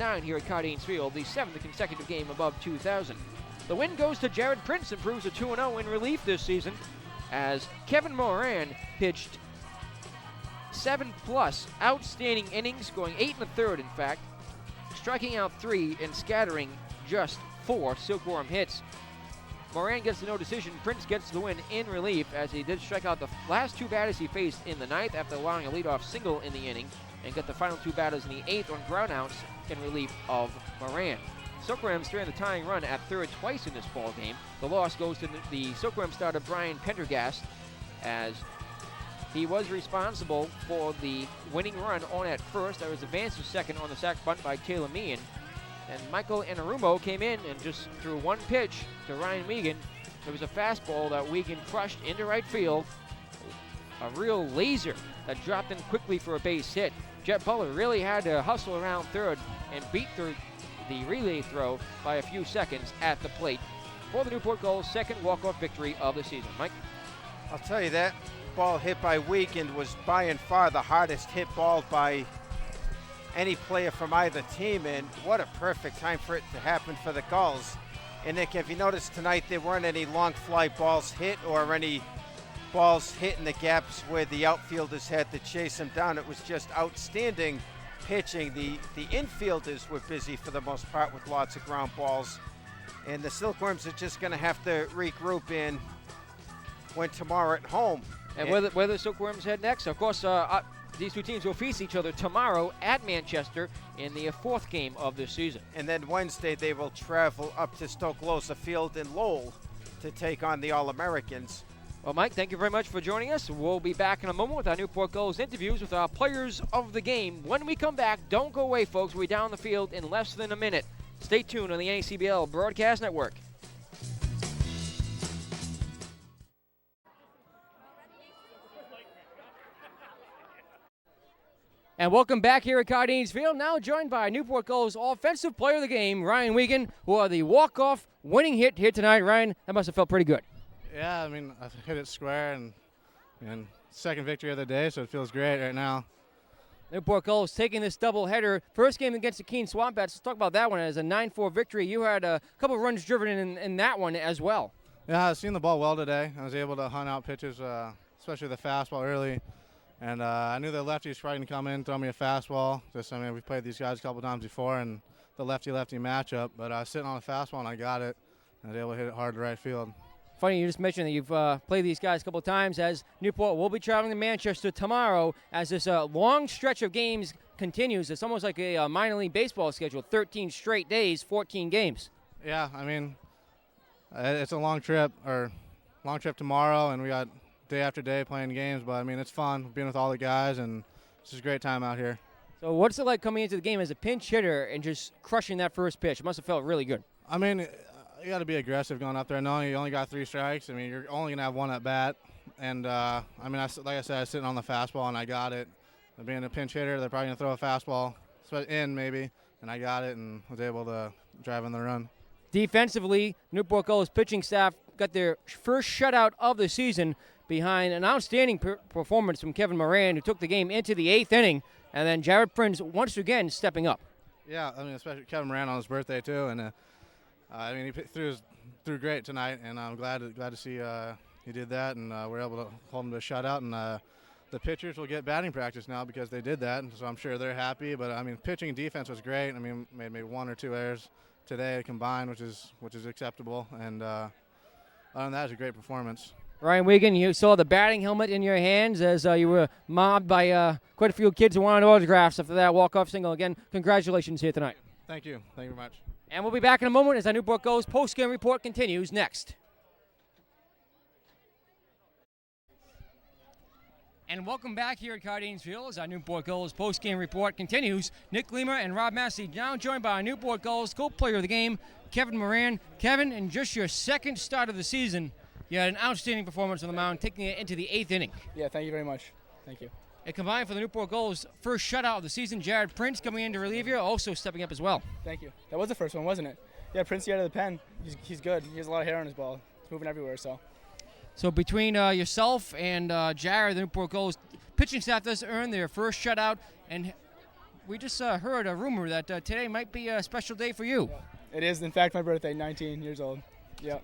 9 here at Cardines Field, the 7th consecutive game above 2,000. The win goes to Jared Prince, improves to 2-0 in relief this season, as Kevin Moran pitched 7+ outstanding innings, going 8 1/3 in fact, striking out 3 and scattering just 4 silkworm hits. Moran gets the no decision. Prince gets the win in relief, as he did strike out the last 2 batters he faced in the 9th after allowing a leadoff single in the inning, and got the final 2 batters in the 8th on groundouts in relief of Moran. Silkworms stranded the tying run at third twice in this ball game. The loss goes to the Silkworm starter Brian Pendergast, as he was responsible for the winning run on at first. That was advanced to second on the sac bunt by Taylor Meehan. And Michael Anarumo came in and just threw one pitch to Ryan Wiegand. It was a fastball that Wiegand crushed into right field. A real laser that dropped in quickly for a base hit. Jet Butler really had to hustle around third and beat through the relay throw by a few seconds at the plate for the Newport Gulls' second walk-off victory of the season. Mike? I'll tell you, that ball hit by Wiegand was by and far the hardest hit ball by any player from either team, and what a perfect time for it to happen for the Gulls. And Nick, if you noticed tonight, there weren't any long fly balls hit or any balls hit in the gaps where the outfielders had to chase them down. It was just outstanding pitching. The infielders were busy for the most part with lots of ground balls, and the Silkworms are just going to have to regroup and win tomorrow at home. And where the Silkworms head next? Of course, these two teams will face each other tomorrow at Manchester in the 4th game of this season. And then Wednesday they will travel up to Stoke-Losa Field in Lowell to take on the All-Americans. Well, Mike, thank you very much for joining us. We'll be back in a moment with our Newport Gulls interviews with our players of the game. When we come back, don't go away, folks. We'll be down the field in less than a minute. Stay tuned on the NACBL Broadcast Network. And welcome back here at Cardines Field, now joined by Newport Gulls offensive player of the game, Ryan Wiegand, who are the walk-off winning hit here tonight. Ryan, that must have felt pretty good. Yeah, I mean, I hit it square and second victory of the day, so it feels great right now. Newport Gulls taking this doubleheader. First game against the Keene Swamp Bats. Let's talk about that one as a 9-4 victory. You had a couple of runs driven in that one as well. Yeah, I've seen the ball well today. I was able to hunt out pitches, especially the fastball early. And I knew the lefty was trying to come in, throw me a fastball. We've played these guys a couple times before, and the lefty-lefty matchup. But I was sitting on a fastball, and I got it. I was able to hit it hard to right field. Funny you just mentioned that you've played these guys a couple of times, as Newport will be traveling to Manchester tomorrow as this long stretch of games continues. It's almost like a minor league baseball schedule, 13 straight days, 14 games. Yeah, I mean, it's a long trip tomorrow, and we got day after day playing games, but I mean, it's fun being with all the guys, and it's just a great time out here. So what's it like coming into the game as a pinch hitter and just crushing that first pitch? It must have felt really good. I mean, you got to be aggressive going up there, knowing you only got 3 strikes. I mean, you're only going to have 1 at bat, and I mean, like I said, I was sitting on the fastball, and I got it. Being a pinch hitter, they're probably going to throw a fastball in maybe, and I got it and was able to drive in the run. Defensively, Newport Gulls pitching staff got their first shutout of the season behind an outstanding performance from Kevin Moran, who took the game into the 8th inning, and then Jared Prince once again stepping up. Yeah, I mean, especially Kevin Moran on his birthday too, and I mean, he threw great tonight, and I'm glad to see he did that, and we're able to hold him to a shutout. And the pitchers will get batting practice now because they did that, and so I'm sure they're happy. But I mean, pitching and defense was great. I mean, maybe 1 or 2 errors today combined, which is acceptable, and other than that, it was a great performance. Ryan Wiegand, you saw the batting helmet in your hands as you were mobbed by quite a few kids who wanted autographs after that walk-off single. Again, congratulations here tonight. Thank you. Thank you very much. And we'll be back in a moment as our Newport Gulls post-game report continues next. And welcome back here at Cardines Field as our Newport Gulls post-game report continues. Nick Lima and Rob Massey now joined by our Newport Gulls co-player of the game, Kevin Moran. Kevin, in just your second start of the season, you had an outstanding performance on the mound, taking it into the 8th inning. Yeah, thank you very much. Thank you. It combined for the Newport Gulls' first shutout of the season. Jared Prince coming in to relieve you, also stepping up as well. Thank you. That was the first one, wasn't it? Yeah, Prince out of the pen. He's good. He has a lot of hair on his ball. It's moving everywhere, So between yourself and Jared, the Newport Gulls pitching staff does earn their first shutout. And we just heard a rumor that today might be a special day for you. Yeah. It is, in fact, my birthday, 19 years old. Yeah.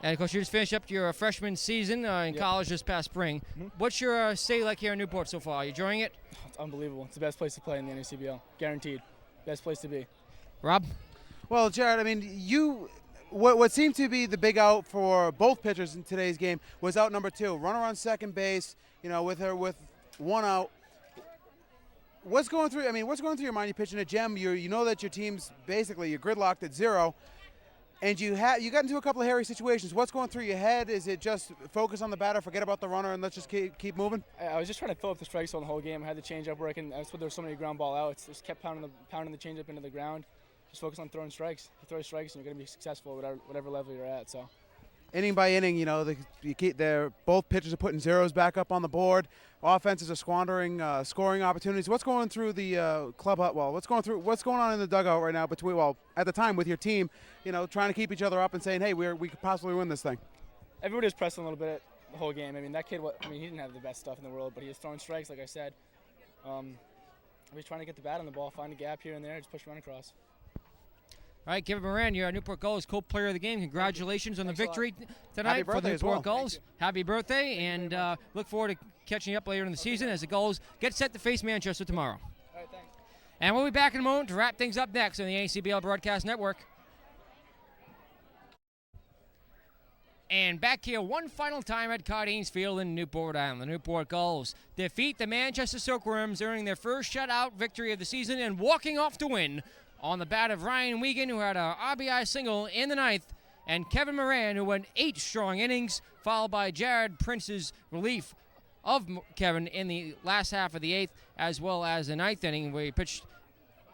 And, of course, you just finished up your freshman season in college this past spring. Mm-hmm. What's your stay like here in Newport so far? Are you enjoying it? It's unbelievable. It's the best place to play in the NACBL. Guaranteed. Best place to be. Rob? Well, Jared, I mean, what seemed to be the big out for both pitchers in today's game was out number 2. Runner on second base, with one out. What's going through your mind? You're pitching a gem. You know that your team's basically you're gridlocked at 0. And you got into a couple of hairy situations. What's going through your head? Is it just focus on the batter, forget about the runner, and let's just keep moving? I was just trying to fill up the strike zone the whole game. I had the changeup working. That's why there was so many ground ball outs. Just kept pounding the changeup into the ground. Just focus on throwing strikes. You throw strikes, and you're going to be successful at whatever level you're at. So, inning by inning, both pitchers are putting zeros back up on the board. Offenses are squandering scoring opportunities. What's going through the club? Well, what's going on in the dugout right now at the time with your team? Trying to keep each other up and saying, hey, we could possibly win this thing. Everybody was pressing a little bit the whole game. I mean, that kid, he didn't have the best stuff in the world, but he was throwing strikes, like I said. He was trying to get the bat on the ball, find a gap here and there, just push run across. All right, Kevin Moran, you're Newport Gulls co-player of the game. Congratulations on the victory tonight for the Newport Gulls. Happy birthday, and look forward to catching you up later in the season as the Gulls get set to face Manchester tomorrow. All right, thanks. And we'll be back in a moment to wrap things up next on the NACBL Broadcast Network. And back here one final time at Cardines Field in Newport, Rhode Island. The Newport Gulls defeat the Manchester Silkworms, earning their first shutout victory of the season and walking off to win on the bat of Ryan Wiegand, who had an RBI single in the 9th, and Kevin Moran, who went 8 strong innings, followed by Jared Prince's relief of Kevin in the last half of the 8th, as well as the 9th inning, where he pitched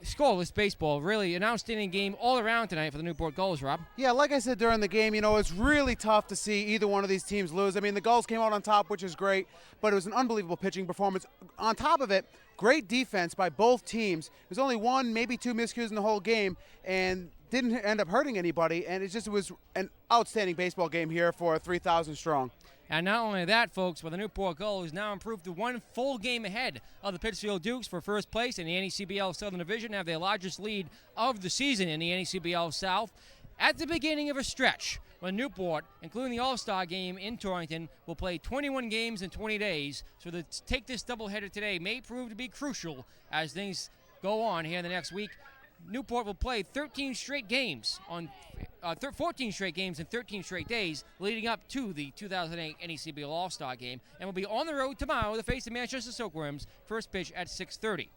scoreless baseball. Really an outstanding game all around tonight for the Newport Gulls, Rob. Yeah, like I said during the game, it's really tough to see either one of these teams lose. I mean, the Gulls came out on top, which is great, but it was an unbelievable pitching performance. On top of it, great defense by both teams. There's only 1, maybe 2 miscues in the whole game, and didn't end up hurting anybody, and it was an outstanding baseball game here for 3,000 strong. And not only that, folks, but the Newport Gulls now improved to 1 full game ahead of the Pittsfield Dukes for first place in the NACBL Southern Division, have their largest lead of the season in the NACBL South. At the beginning of a stretch, when Newport, including the All-Star game in Torrington, will play 21 games in 20 days, so to take this doubleheader today may prove to be crucial as things go on here in the next week. Newport will play 13 straight games on 14 straight games in 13 straight days leading up to the 2008 NACBL All-Star game, and will be on the road tomorrow to face the Manchester Silkworms, first pitch at 6:30.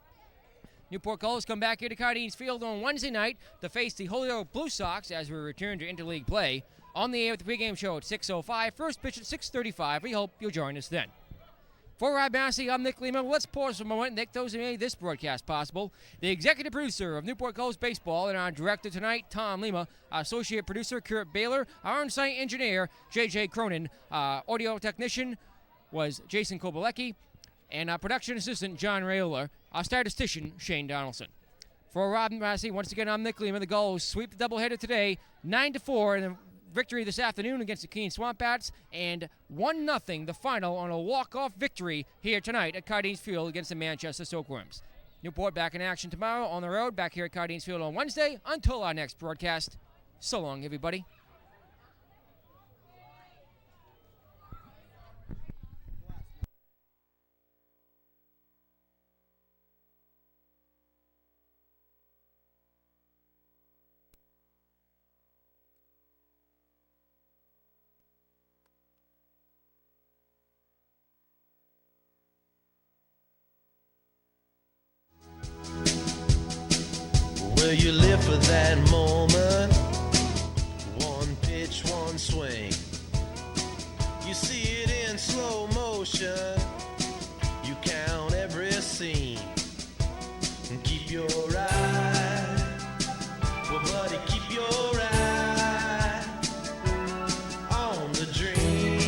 Newport Gulls come back here to Cardines Field on Wednesday night to face the Holyoke Blue Sox as we return to interleague play on the air with the pregame show at 6:05, first pitch at 6:35. We hope you'll join us then. For Rob Massey, I'm Nick Lima. Let's pause for a moment. Nick, those who made this broadcast possible. The executive producer of Newport Gulls Baseball and our director tonight, Tom Lima. Our associate producer, Kurt Baylor. Our on-site engineer, J.J. Cronin. Audio technician was Jason Kobalecki. And our production assistant, John Rayola. Our statistician, Shane Donaldson. For Rob Massey, once again, I'm Nick Lima. The Gulls sweep the doubleheader today, 9-4, and victory this afternoon against the Keene Swamp Bats, and 1-0 the final on a walk-off victory here tonight at Cardines Field against the Manchester Silkworms. Newport back in action tomorrow on the road, back here at Cardines Field on Wednesday. Until our next broadcast, so long, everybody. Will you live for that moment? One pitch, one swing. You see it in slow motion. You count every scene and keep your eye. Well, buddy, keep your eye on the dream.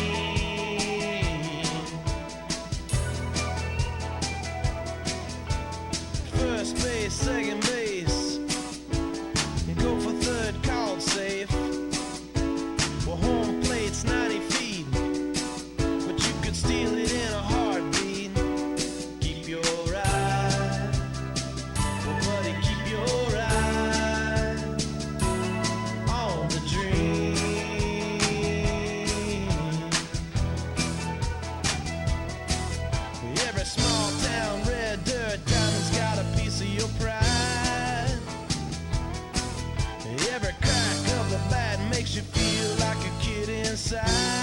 First base, second base, go for third. side.